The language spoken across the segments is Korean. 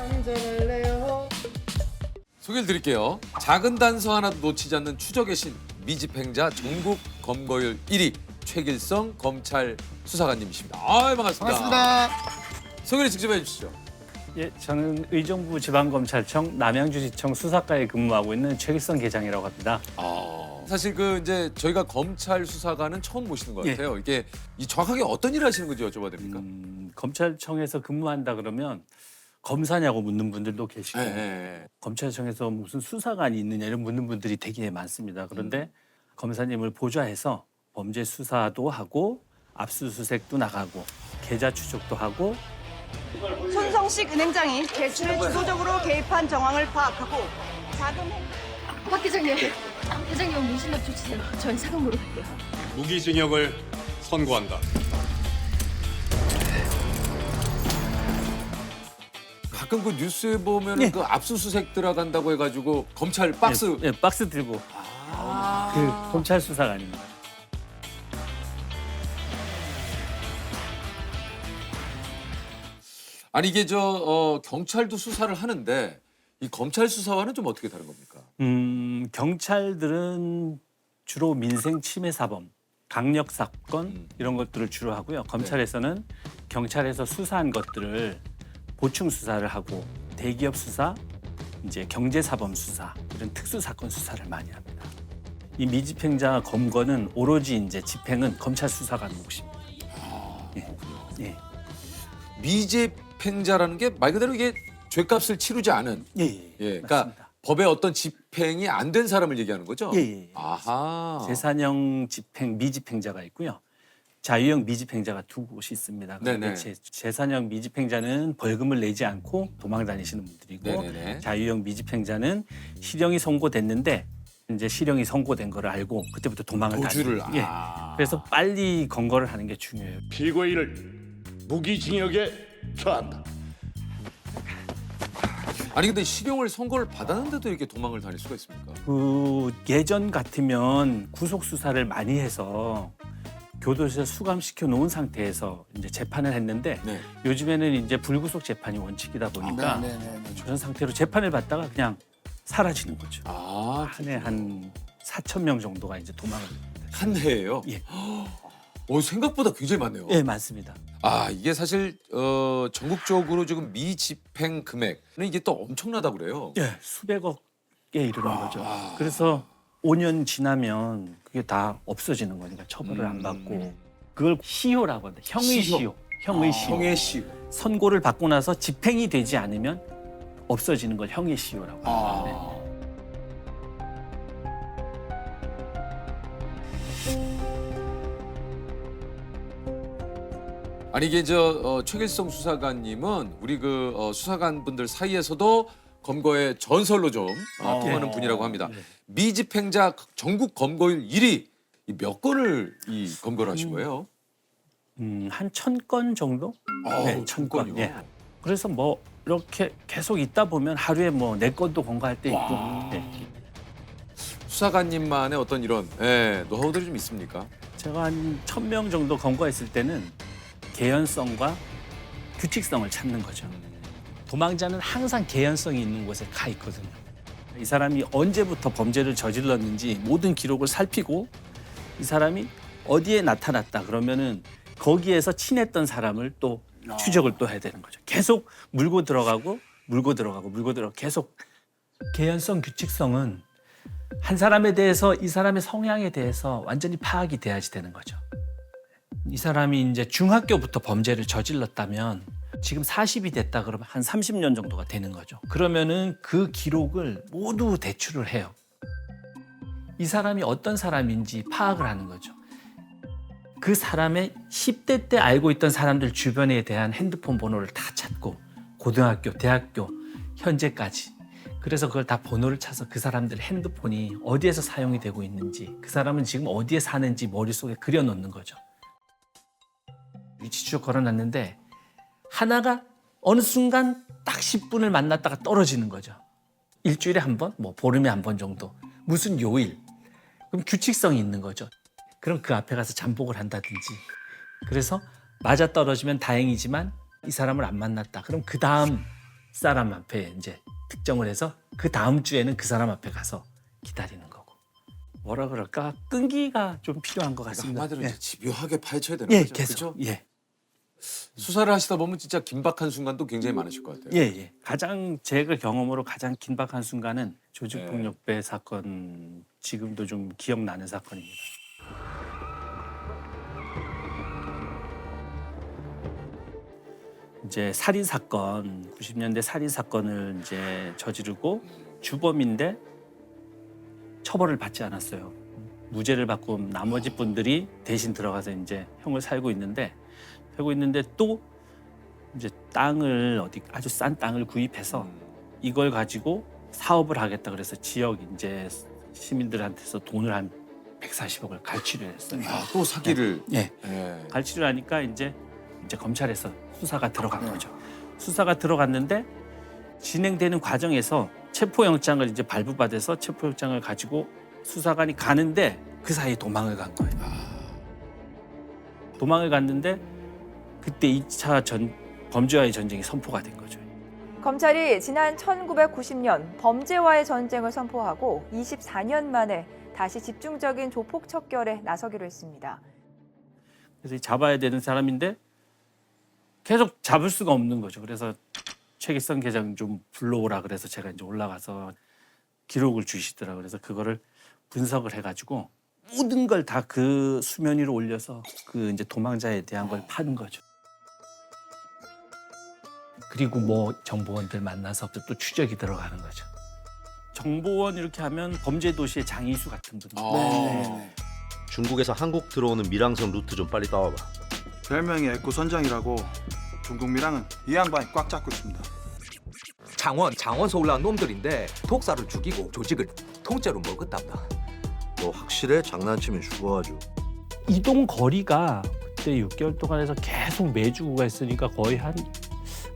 한잔할래요? 소개를 드릴게요. 작은 단서 하나도 놓치지 않는 추적의 신 미집행자 전국 검거율 1위 최길성 검찰 수사관님이십니다. 반갑습니다. 반갑습니다. 소개를 직접 해주시죠. 예, 저는 의정부 지방검찰청 남양주지청 수사과에 근무하고 있는 최길성 계장이라고 합니다. 사실 이제 저희가 검찰 수사관은 처음 모시는 것 예. 같아요. 이게 정확하게 어떤 일을 하시는 건지 여쭤봐도 됩니까? 검찰청에서 근무한다 그러면 검사냐고 묻는 분들도 계시고 예. 검찰청에서 무슨 수사관이 있느냐 이런 묻는 분들이 되게 많습니다. 그런데 검사님을 보좌해서 범죄 수사도 하고 압수수색도 나가고 계좌 추적도 하고 손성식 은행장이 개출에 주도적으로 개입한 정황을 파악하고 자금 박 계장님, 계장님 무신납 주세요. 전 사금으로 갈게요. 무기징역을 선고한다. 가끔 그 뉴스에 보면 예. 그 압수수색 들어간다고 해가지고 검찰 박스. 예, 박스 들고 그 검찰 수사관입니다. 아니 이게 경찰도 수사를 하는데 이 검찰 수사와는 좀 어떻게 다른 겁니까? 경찰들은 주로 민생 침해 사범, 강력 사건 이런 것들을 주로 하고요. 검찰에서는 경찰에서 수사한 것들을 보충 수사를 하고 대기업 수사, 이제 경제 사범 수사 이런 특수 사건 수사를 많이 합니다. 이 미집행자 검거는 오로지 이제 집행은 검찰 수사관 몫입니다. 예. 미집행자라는 게 말 그대로 이게 죄값을 치르지 않은. 예. 그러니까 맞습니다. 법의 어떤 집행이 안 된 사람을 얘기하는 거죠? 예. 아하. 재산형 집행 미집행자가 있고요. 자유형 미집행자가 두 곳이 있습니다. 그런데 네네. 재산형 미집행자는 벌금을 내지 않고 도망 다니시는 분들이고 네네네. 자유형 미집행자는 실형이 선고됐는데 이제 실형이 선고된 걸 알고 그때부터 도망을 도주를. 다니는. 예. 그래서 빨리 검거를 하는 게 중요해요. 피고인을 무기징역에 처한다. 아니 근데 실형을 선고를 받았는데도 이렇게 도망을 다닐 수가 있습니까? 그 예전 같으면 구속 수사를 많이 해서 교도소에 수감시켜 놓은 상태에서 이제 재판을 했는데 네. 요즘에는 이제 불구속 재판이 원칙이다 보니까 그런 상태로 재판을 받다가 그냥 사라지는 거죠. 한 해 한 4천 명 정도가 이제 도망을. 한 해예요? 예. 생각보다 굉장히 많네요. 예, 맞습니다. 이게 사실 전국적으로 지금 미집행 금액은 이게 또 엄청나다고 그래요. 예, 수백억에 이르는 거죠. 그래서 5년 지나면 그게 다 없어지는 거니까 처벌을 안 받고 그걸 시효라고 합니다. 형의 시효. 형의 시효. 형의 시효. 선고를 받고 나서 집행이 되지 않으면 없어지는 걸 형의 시효라고 합니다. 네. 아니 이게 최길성 수사관님은 우리 수사관 분들 사이에서도 검거의 전설로 좀 통하는 분이라고 합니다. 미집행자 전국 검거율 1위 몇 건을 검거를 하신 거예요? 한 1,000건 정도? 네, 1,000건. 예. 그래서 뭐 이렇게 계속 있다 보면 하루에 뭐 4건도 검거할 때 있고. 네. 수사관님만의 어떤 이런 노하우들이 좀 있습니까? 제가 한 1,000명 정도 검거했을 때는 개연성과 규칙성을 찾는 거죠. 도망자는 항상 개연성이 있는 곳에 가 있거든요. 이 사람이 언제부터 범죄를 저질렀는지 모든 기록을 살피고 이 사람이 어디에 나타났다 그러면은 거기에서 친했던 사람을 또 추적을 또 해야 되는 거죠. 계속 물고 들어가고 계속. 개연성, 규칙성은 한 사람에 대해서 이 사람의 성향에 대해서 완전히 파악이 돼야지 되는 거죠. 이 사람이 이제 중학교부터 범죄를 저질렀다면 지금 40이 됐다 그러면 한 30년 정도가 되는 거죠. 그러면은 그 기록을 모두 대출을 해요. 이 사람이 어떤 사람인지 파악을 하는 거죠. 그 사람의 10대 때 알고 있던 사람들 주변에 대한 핸드폰 번호를 다 찾고 고등학교, 대학교, 현재까지. 그래서 그걸 다 번호를 찾아서 그 사람들 핸드폰이 어디에서 사용이 되고 있는지 그 사람은 지금 어디에 사는지 머릿속에 그려놓는 거죠. 위치 추적 걸어놨는데 하나가 어느 순간 딱 10분을 만났다가 떨어지는 거죠. 일주일에 한 번, 뭐 보름에 한 번 정도. 무슨 요일. 그럼 규칙성이 있는 거죠. 그럼 그 앞에 가서 잠복을 한다든지. 그래서 맞아떨어지면 다행이지만 이 사람을 안 만났다. 그럼 그 다음 사람 앞에 이제 특정을 해서 그 다음 주에는 그 사람 앞에 가서 기다리는 거고. 뭐라 그럴까? 끈기가 좀 필요한 것 같습니다. 한마디로 예. 이제 집요하게 파헤쳐야 되는 예, 거죠. 계속. 그렇죠? 예. 수사를 하시다 보면 진짜 긴박한 순간도 굉장히 많으실 것 같아요. 예, 예. 가장 제가 경험으로 가장 긴박한 순간은 조직폭력배 사건, 지금도 좀 기억나는 사건입니다. 이제 살인 사건, 90년대 살인 사건을 이제 저지르고 주범인데 처벌을 받지 않았어요. 무죄를 받고 나머지 분들이 대신 들어가서 이제 형을 살고 있는데 또 이제 땅을 어디 아주 싼 땅을 구입해서 이걸 가지고 사업을 하겠다 그래서 지역 이제 시민들한테서 돈을 한 140억을 갈취를 했어요. 아, 또 사기를. 예. 예. 갈취를 하니까 이제 검찰에서 수사가 들어간 거죠. 수사가 들어갔는데 진행되는 과정에서 체포영장을 이제 발부받아서 체포영장을 가지고 수사관이 가는데 그 사이에 도망을 간 거예요. 도망을 갔는데 그때 2차 범죄와의 전쟁이 선포가 된 거죠. 검찰이 지난 1990년 범죄와의 전쟁을 선포하고 24년 만에 다시 집중적인 조폭 척결에 나서기로 했습니다. 그래서 잡아야 되는 사람인데 계속 잡을 수가 없는 거죠. 그래서 최기성 계장 좀 불러오라 그래서 제가 이제 올라가서 기록을 주시더라고요. 그래서 그거를 분석을 해가지고 모든 걸 다 그 수면 위로 올려서 그 이제 도망자에 대한 걸 파는 거죠. 그리고 뭐 정보원들 만나서 또 추적이 들어가는 거죠. 정보원 이렇게 하면 범죄도시의 장이수 같은 분들. 중국에서 한국 들어오는 밀항선 루트 좀 빨리 따와봐. 별명이 에코 선장이라고 중국 밀항은 이 양반이 꽉 잡고 있습니다. 장원 서울난 놈들인데 독사를 죽이고 조직을 통째로 먹었답니다. 너 확실해? 장난치면 죽어가지고. 이동 거리가 그때 6개월 동안 해서 계속 매주 구가했으니까 거의 한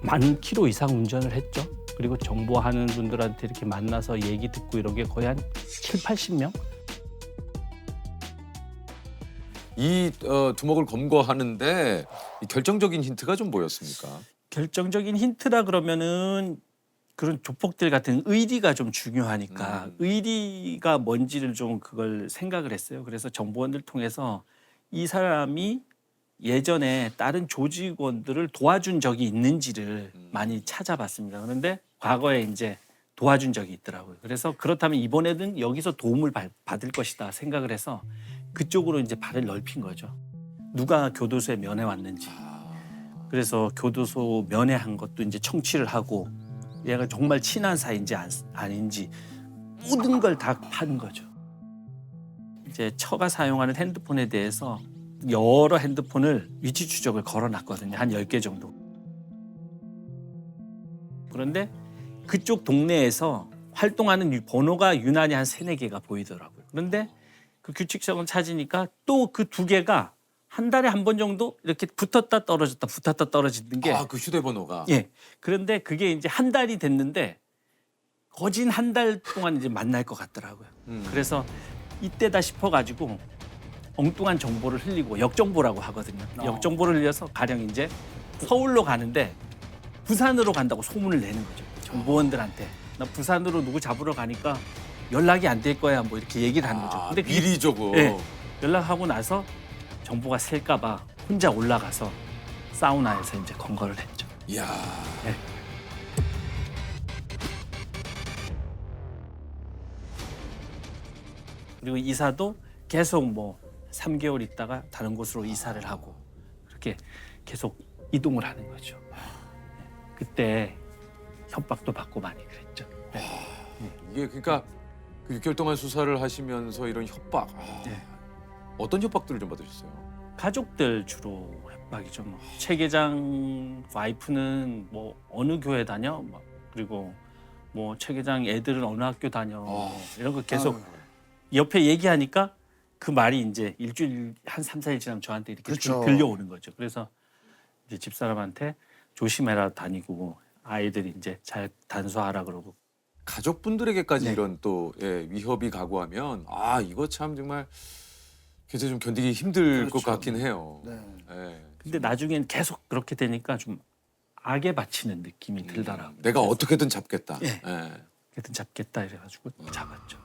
10,000km 이상 운전을 했죠. 그리고 정보하는 분들한테 이렇게 만나서 얘기 듣고 이런 게 거의 한 70-80명? 이 두목을 검거하는데 이 결정적인 힌트가 좀 뭐였습니까? 결정적인 힌트라 그러면은 그런 조폭들 같은 의리가 좀 중요하니까 의리가 뭔지를 좀 그걸 생각을 했어요. 그래서 정보원들 통해서 이 사람이 예전에 다른 조직원들을 도와준 적이 있는지를 많이 찾아봤습니다. 그런데 과거에 이제 도와준 적이 있더라고요. 그래서 그렇다면 이번에는 여기서 도움을 받을 것이다 생각을 해서 그쪽으로 이제 발을 넓힌 거죠. 누가 교도소에 면회왔는지. 그래서 교도소 면회한 것도 이제 청취를 하고 얘가 정말 친한 사이인지 아닌지 모든 걸 다 파는 거죠. 이제 처가 사용하는 핸드폰에 대해서 여러 핸드폰을 위치 추적을 걸어놨거든요. 한 10개 정도. 그런데 그쪽 동네에서 활동하는 번호가 유난히 한 3-4개가 보이더라고요. 그런데 그 규칙적으로 찾으니까 또 그 2개가 한 달에 한 번 정도 이렇게 붙었다 떨어지는 게. 아, 그 휴대번호가. 예. 그런데 그게 이제 한 달이 됐는데 거진 한 달 동안 이제 만날 것 같더라고요. 그래서 이때다 싶어가지고 엉뚱한 정보를 흘리고 역정보라고 하거든요. 역정보를 흘려서 가령 이제 서울로 가는데 부산으로 간다고 소문을 내는 거죠. 정보원들한테. 나 부산으로 누구 잡으러 가니까 연락이 안 될 거야 뭐 이렇게 얘기를 하는 거죠. 근데 그게 미리적으로. 예, 연락하고 나서 정보가 셀까 봐 혼자 올라가서 사우나에서 이제 검거를 했죠. 이야. 예. 그리고 이사도 계속 뭐 3개월 있다가 다른 곳으로 이사를 하고 그렇게 계속 이동을 하는 거죠. 그때 협박도 받고 많이 그랬죠. 네. 이게 그러니까 그 6개월 동안 수사를 하시면서 이런 협박. 네. 어떤 협박들을 좀 받으셨어요? 가족들 주로 협박이죠. 뭐. 최 계장 와이프는 뭐 어느 교회 다녀? 막 그리고 뭐 최 계장 애들은 어느 학교 다녀? 이런 거 계속 옆에 얘기하니까 그 말이 이제 일주일 한 3-4일 지나면 저한테 이렇게 그렇죠. 들려오는 거죠. 그래서 이제 집사람한테 조심해라 다니고 아이들이 이제 잘 단수하라 그러고. 가족분들에게까지 네. 이런 또 위협이 가고하면 이거 참 정말 굉장히 좀 견디기 힘들 것 그렇죠. 같긴 해요. 네. 예. 근데 나중엔 계속 그렇게 되니까 좀 악에 바치는 느낌이 들더라고요. 내가 어떻게든 잡겠다. 예. 예. 어떻게든 잡겠다 이래가지고 잡았죠.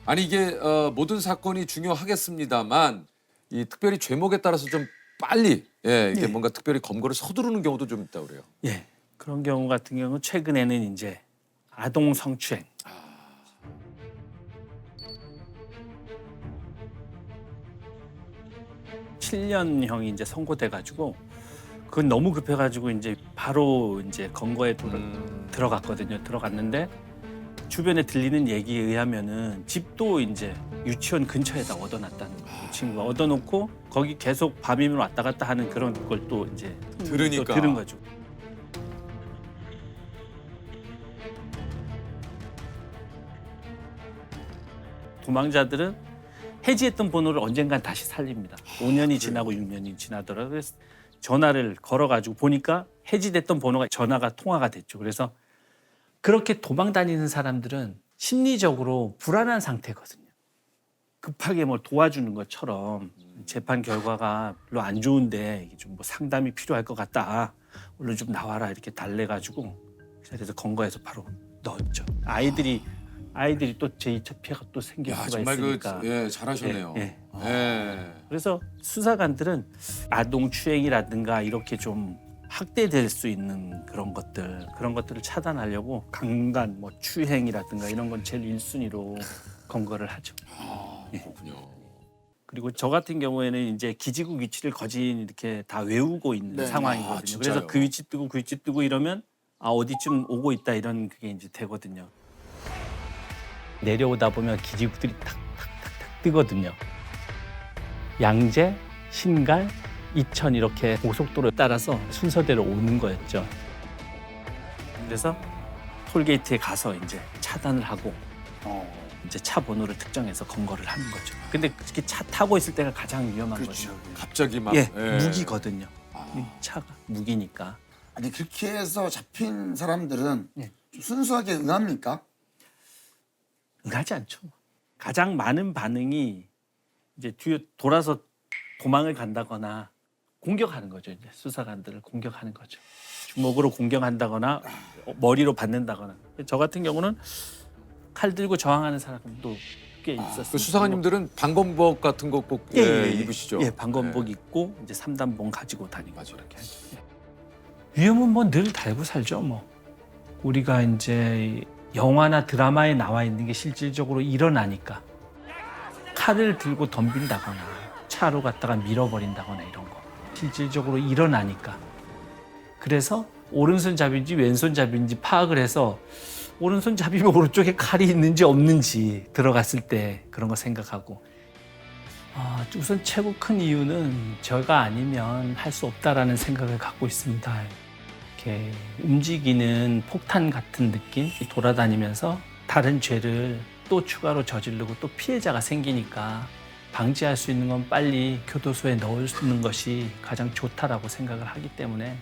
아니 이게 모든 사건이 중요하겠습니다만 이 특별히 죄목에 따라서 좀 빨리 이게 예. 뭔가 특별히 검거를 서두르는 경우도 좀 있다 그래요. 예, 그런 경우 같은 경우 최근에는 이제 아동 성추행. 7년형이 이제 선고돼가지고 그건 너무 급해가지고 이제 바로 이제 검거에 들어갔거든요. 들어갔는데 주변에 들리는 얘기에 의하면은 집도 이제 유치원 근처에다 얻어놨다는 거예요. 그 친구가 얻어놓고 거기 계속 밤이면 왔다 갔다 하는 그런 걸 또 이제 들으니까. 또 들은 거죠. 도망자들은 해지했던 번호를 언젠간 다시 살립니다. 5년이 지나고 6년이 지나더라고요. 그래서 전화를 걸어가지고 보니까 해지됐던 번호가 전화가 통화가 됐죠. 그래서 그렇게 도망 다니는 사람들은 심리적으로 불안한 상태거든요. 급하게 뭘 도와주는 것처럼 재판 결과가 별로 안 좋은데 이게 좀 뭐 상담이 필요할 것 같다. 얼른 좀 나와라 이렇게 달래가지고 그래서 검거해서 바로 넣었죠. 아이들이 또 제2차 피해가 또 생길 야 수가 정말 있으니까. 잘하셨네요. 예, 예. 그래서 수사관들은 아동 추행이라든가 이렇게 좀 학대될 수 있는 그런 것들을 차단하려고 강간, 뭐 추행이라든가 이런 건 제일 1순위로 검거를 하죠. 그렇군요. 그리고 저 같은 경우에는 이제 기지국 위치를 거진 이렇게 다 외우고 있는 상황이거든요. 진짜요? 그래서 그 위치 뜨고 이러면 어디쯤 오고 있다 이런 그게 이제 되거든요. 내려오다 보면 기지국들이 탁탁탁탁 뜨거든요. 양재, 신갈, 이천 이렇게 고속도로에 따라서 순서대로 오는 거였죠. 그래서 톨게이트에 가서 이제 차단을 하고 이제 차 번호를 특정해서 검거를 하는 거죠. 근데 그렇게 차 타고 있을 때가 가장 위험한 거죠. 갑자기 막 무기거든요. 이 차가 무기니까. 아니 그렇게 해서 잡힌 사람들은 예. 좀 순수하게 응합니까? 응하지 않죠. 가장 많은 반응이 이제 뒤에 돌아서 도망을 간다거나 공격하는 거죠. 이제 수사관들을 공격하는 거죠. 주먹으로 공격한다거나 머리로 받는다거나. 저 같은 경우는 칼 들고 저항하는 사람도 꽤 있었어요. 그 수사관님들은 방검복 같은 거 꼭 입으시죠? 예, 방검복 입고 이제 3단봉 가지고 다니고 이렇게 하죠. 예. 위험은 뭐 늘 달고 살죠. 뭐 우리가 이제 영화나 드라마에 나와 있는 게 실질적으로 일어나니까 칼을 들고 덤빈다거나 차로 갔다가 밀어버린다거나 이런 거 실질적으로 일어나니까 그래서 오른손잡이인지 왼손잡이인지 파악을 해서 오른손잡이면 오른쪽에 칼이 있는지 없는지 들어갔을 때 그런 거 생각하고 우선 최고 큰 이유는 제가 아니면 할 수 없다라는 생각을 갖고 있습니다. 이렇게 움직이는 폭탄 같은 느낌 돌아다니면서 다른 죄를 또 추가로 저지르고 또 피해자가 생기니까 방지할 수 있는 건 빨리 교도소에 넣는 것이 가장 좋다라고 생각을 하기 때문에